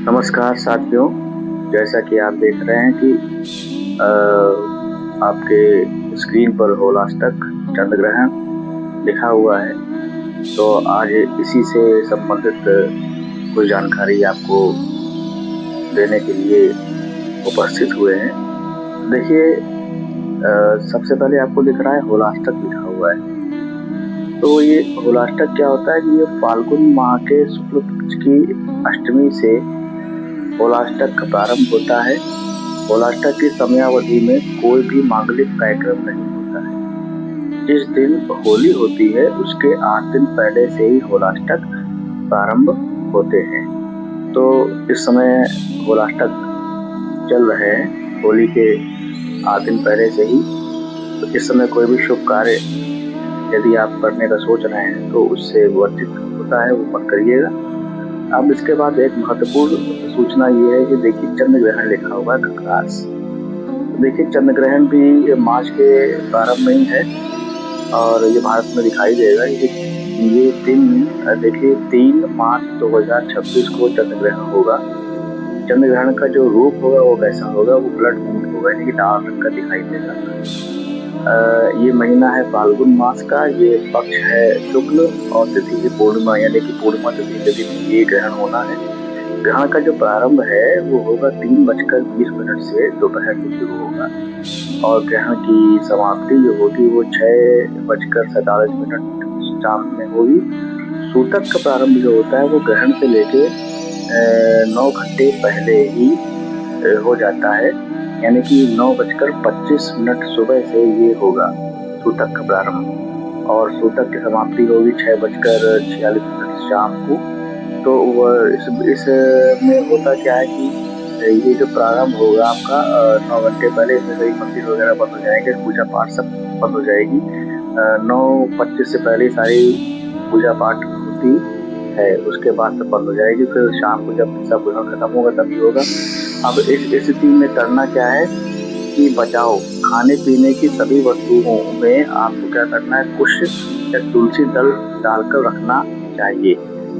नमस्कार साथियों, जैसा कि आप देख रहे हैं कि अ, आपके स्क्रीन पर होलाष्टक चंद्र ग्रहण लिखा हुआ है। तो आज इसी से संबंधित कुछ जानकारी आपको देने के लिए उपस्थित हुए हैं। देखिए, सबसे पहले आपको दिख रहा है होलाष्टक लिखा हुआ है। तो ये होलाष्टक क्या होता है कि ये फाल्गुन माह के शुक्ल पक्ष की अष्टमी से होलाष्टक का प्रारंभ होता है। होलाष्टक की समयावधि में कोई भी मांगलिक कार्यक्रम नहीं होता है। जिस दिन होली होती है उसके 8 दिन पहले से ही होलाष्टक प्रारंभ होते हैं। तो इस समय होलाष्टक चल रहे हैं, होली के 8 दिन पहले से ही। तो इस समय कोई भी शुभ कार्य यदि आप करने का सोच रहे हैं तो उससे वर्जित होता है, वो मत करिएगा। अब इसके बाद एक महत्वपूर्ण सूचना ये है कि देखिए चंद्र ग्रहण लिखा हुआ है खग्रास। देखिए चंद्र ग्रहण भी मार्च के प्रारंभ में ही है और ये भारत में दिखाई देगा। ये दिन देखिए 3 मार्च 2026 को चंद्र ग्रहण होगा। चंद्र ग्रहण का जो रूप होगा वो कैसा होगा, वो ब्लड मून होगा, यानी कि लाल रंग का दिखाई देगा। ये महीना है फाल्गुन मास का, ये पक्ष है शुक्ल और तिथि है पूर्णिमा, यानी कि पूर्णिमा तिथि के दिन ये ग्रहण होना है। ग्रहण का जो प्रारंभ है वो होगा 3:20 से दोपहर में शुरू होगा और ग्रहण की समाप्ति जो होगी वो 6:47 शाम में होगी। सूतक का प्रारंभ जो होता है वो ग्रहण से लेके 9 घंटे पहले ही हो जाता है, यानी कि 9:25 सुबह से ये होगा सूतक का प्रारंभ और सूतक की समाप्ति होगी 6:46 शाम को। तो वह इस में होता क्या है कि ये जो प्रारंभ होगा आपका 9 घंटे पहले, इसमें सभी मंदिर वगैरह बंद हो जाएंगे, पूजा पाठ सब बंद हो जाएगी। 9:25 से पहले सारी पूजा पाठ होती है, उसके बाद सब बंद हो जाएगी। फिर शाम को जब सब ग्रहण खत्म होगा तभी होगा। अब इस स्थिति में करना क्या है कि बचाओ, खाने पीने की सभी वस्तुओं में आपको क्या करना है, कुश या तुलसी दल डालकर रखना चाहिए।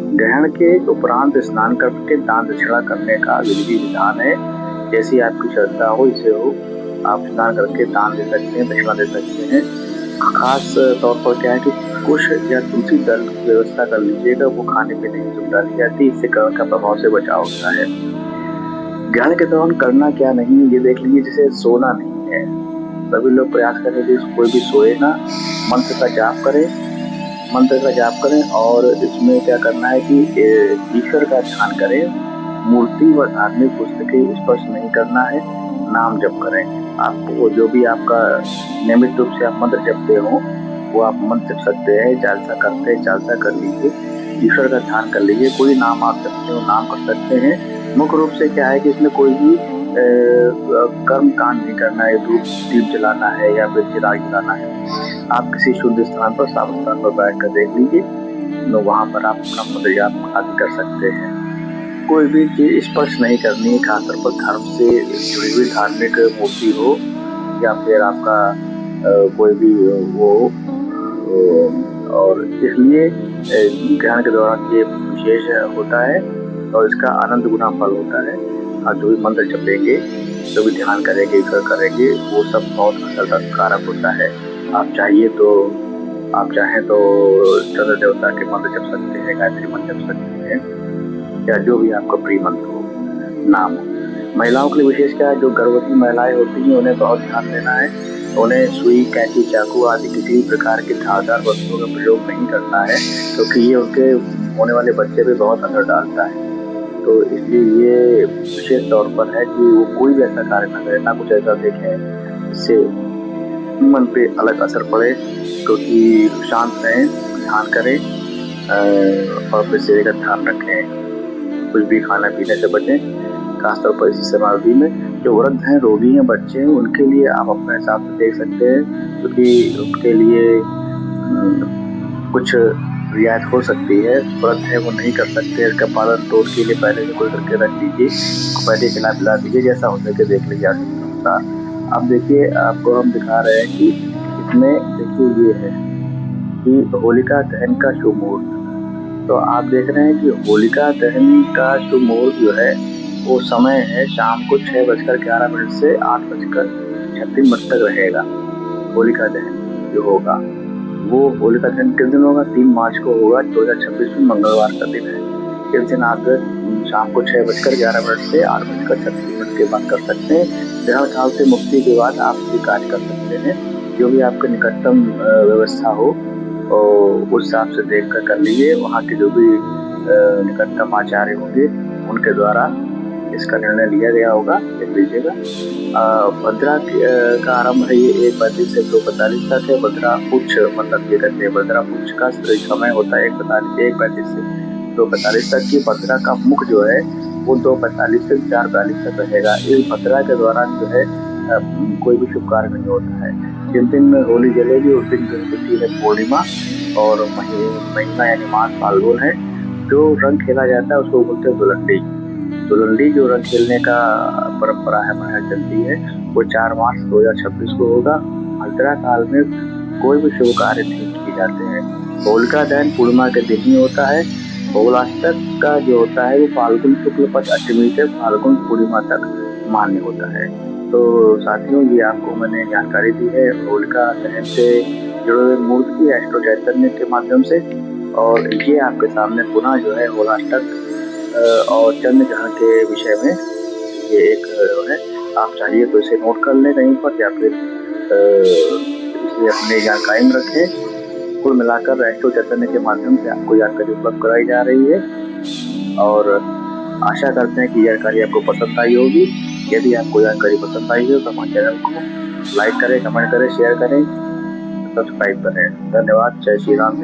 ग्रहण के उपरांत स्नान करके दान दक्षिणा करने का विधि विधान है। जैसी आपकी श्रद्धा हो इसे हो, आप स्नान करके दान दे सकते हैं, दक्षिणा दे सकते हैं। खास तौर पर क्या है कि कुश या तुलसी दल की व्यवस्था कर लीजिएगा, वो खाने पीने की सुविधा दी जाती है, इससे ग्रहण का प्रभाव से बचाव होता है। ग्रहण के दौरान करना क्या नहीं ये देख लीजिए। जैसे सोना नहीं है, सभी लोग प्रयास करें कि कोई भी सोए ना, मंत्र का जाप करें और इसमें क्या करना है कि ईश्वर का ध्यान करें, मूर्ति व धार्मिक पुस्तकें स्पर्श नहीं करना है, नाम जप करें। आपको जो भी आपका नियमित रूप से आप मंत्र जपते हो वो आप मंत्र जप सकते हैं, चालसा कर लीजिए, ईश्वर का ध्यान कर लीजिए। कोई नाम आप जपते हो नाम कर सकते हैं। मुख्य रूप से क्या है कि इसमें कोई भी कर्म कांड नहीं करना है, धूप दीप जलाना है या फिर चिराग जलाना है। आप किसी शुद्ध स्थान पर, साफ स्थान पर बैठ कर देख लीजिए, तो वहाँ पर आप अपना मंत्र जाप आदि कर सकते हैं। कोई भी चीज स्पर्श नहीं करनी है, खासतौर पर धर्म से जुड़ी हुई धार्मिक मूर्ति हो या फिर आपका कोई भी वो और इसलिए ग्रहण के दौरान ये विशेष होता है और इसका अनंत गुना फल होता है। आप जो भी मंत्र जपेंगे, जो भी ध्यान करेंगे, ईश्वर करेंगे, वो सब बहुत असरदार कारक होता है। आप चाहें तो चंद्र देवता के मंत्र जप सकते हैं, गायत्री मंत्र जप सकते हैं या जो भी आपका प्रिय मंत्र हो, नाम हो। महिलाओं के लिए विशेष क्या है, जो गर्भवती महिलाएं होती हैं उन्हें बहुत ध्यान देना है। उन्हें सुई, कैंची, चाकू आदि किसी भी प्रकार के धारदार वस्तुओं का प्रयोग नहीं करना है, क्योंकि ये उनके होने वाले बच्चे पे बहुत असर डालता है। तो इसलिए ये विशेष तौर पर है कि वो कोई भी ऐसा कार्य न करे, ना कुछ ऐसा देखें जिससे मन पे अलग असर पड़े। क्योंकि शांत रहें, ध्यान करें और अपने शरीर का ध्यान रखें। कुछ भी खाना पीने से बचें, खासतौर पर इस समाधि में। जो वृद्ध हैं, रोगी हैं, बच्चे हैं, उनके लिए आप अपने हिसाब से देख सकते हैं, क्योंकि उनके लिए कुछ रियायत हो सकती है। व्रत है वो नहीं कर सकते, इसका पालन तो उसके लिए पहले से कोई करके रख दीजिए, पहले खिला पिला दीजिए, जैसा हो सके देख लीजिए अनुसार। अब देखिए, आपको हम दिखा रहे हैं कि इसमें देखिए ये है कि होलिका दहन का शुभ मुहूर्त। तो आप देख रहे हैं कि होलिका दहन का शुभ मुहूर्त जो है वो समय है शाम को 6:11 से 8:36 तक रहेगा। होलिका दहन जो होगा वो होलिका दहन किस दिन होगा? 3 मार्च को होगा, 2026 में मंगलवार का दिन है। इस दिन आप शाम को 6:11 से 8:36 के बाद कर सकते हैं। ग्रहण काल से मुक्ति के बाद आप ये कार्य कर सकते हैं। जो भी आपके निकटतम व्यवस्था हो और उस हिसाब से देख कर लीजिए। वहाँ के जो भी निकटतम आचार्य होंगे उनके द्वारा इसका निर्णय लिया गया होगा, देख लीजिएगा। भद्रा का आरंभ है ये 1:32 से 2:45 तक है। भद्रा पुच्छ मतलब ये कहते हैं भद्रा पुच्छ का समय होता है 1:35 से 2:45 तक की। भद्रा का मुख जो है वो 2:45 से 4:42 तक रहेगा। इस भद्रा के दौरान जो है कोई भी शुभ कार्य नहीं होता है। जिन दिन होली जलेगी उस दिन तिथि है पूर्णिमा और महीना यानी मास फाल्गुन है। जो रंग खेला जाता है उसको बोलते हैं धुलंडी। धुलंडी जो रंग खेलने का परंपरा है हमारे यहाँ चलती है वो 4 मार्च 2026 को होगा। भद्रा काल में कोई भी शुभ कार्य नहीं किए जाते हैं। होलिका दहन पूर्णिमा के दिन ही होता है। होलाष्टक का जो होता है वो फाल्गुन शुक्ल पक्ष अष्टमी से फाल्गुन पूर्णिमा तक मान्य होता है। तो साथियों ये आपको मैंने जानकारी दी है होलिका दहन से जुड़े हुए मूर्ति की एस्ट्रो चैतन्य के माध्यम से। और ये आपके सामने पुनः जो है होलाष्टक और चंद्र ग्रहण के विषय में ये एक है। आप चाहिए तो इसे नोट कर लें कहीं पर या फिर इसे अपने जानकारी में रखें। कुल मिलाकर एस्ट्रो चैतन्य के माध्यम से आपको जानकारी उपलब्ध कराई जा रही है और आशा करते हैं कि जानकारी आपको पसंद आई होगी। यदि आपको जानकारी पसंद आई हो तो हमारे चैनल को लाइक करें, कमेंट करें, शेयर करें, सब्सक्राइब करें। धन्यवाद। जय श्री राम।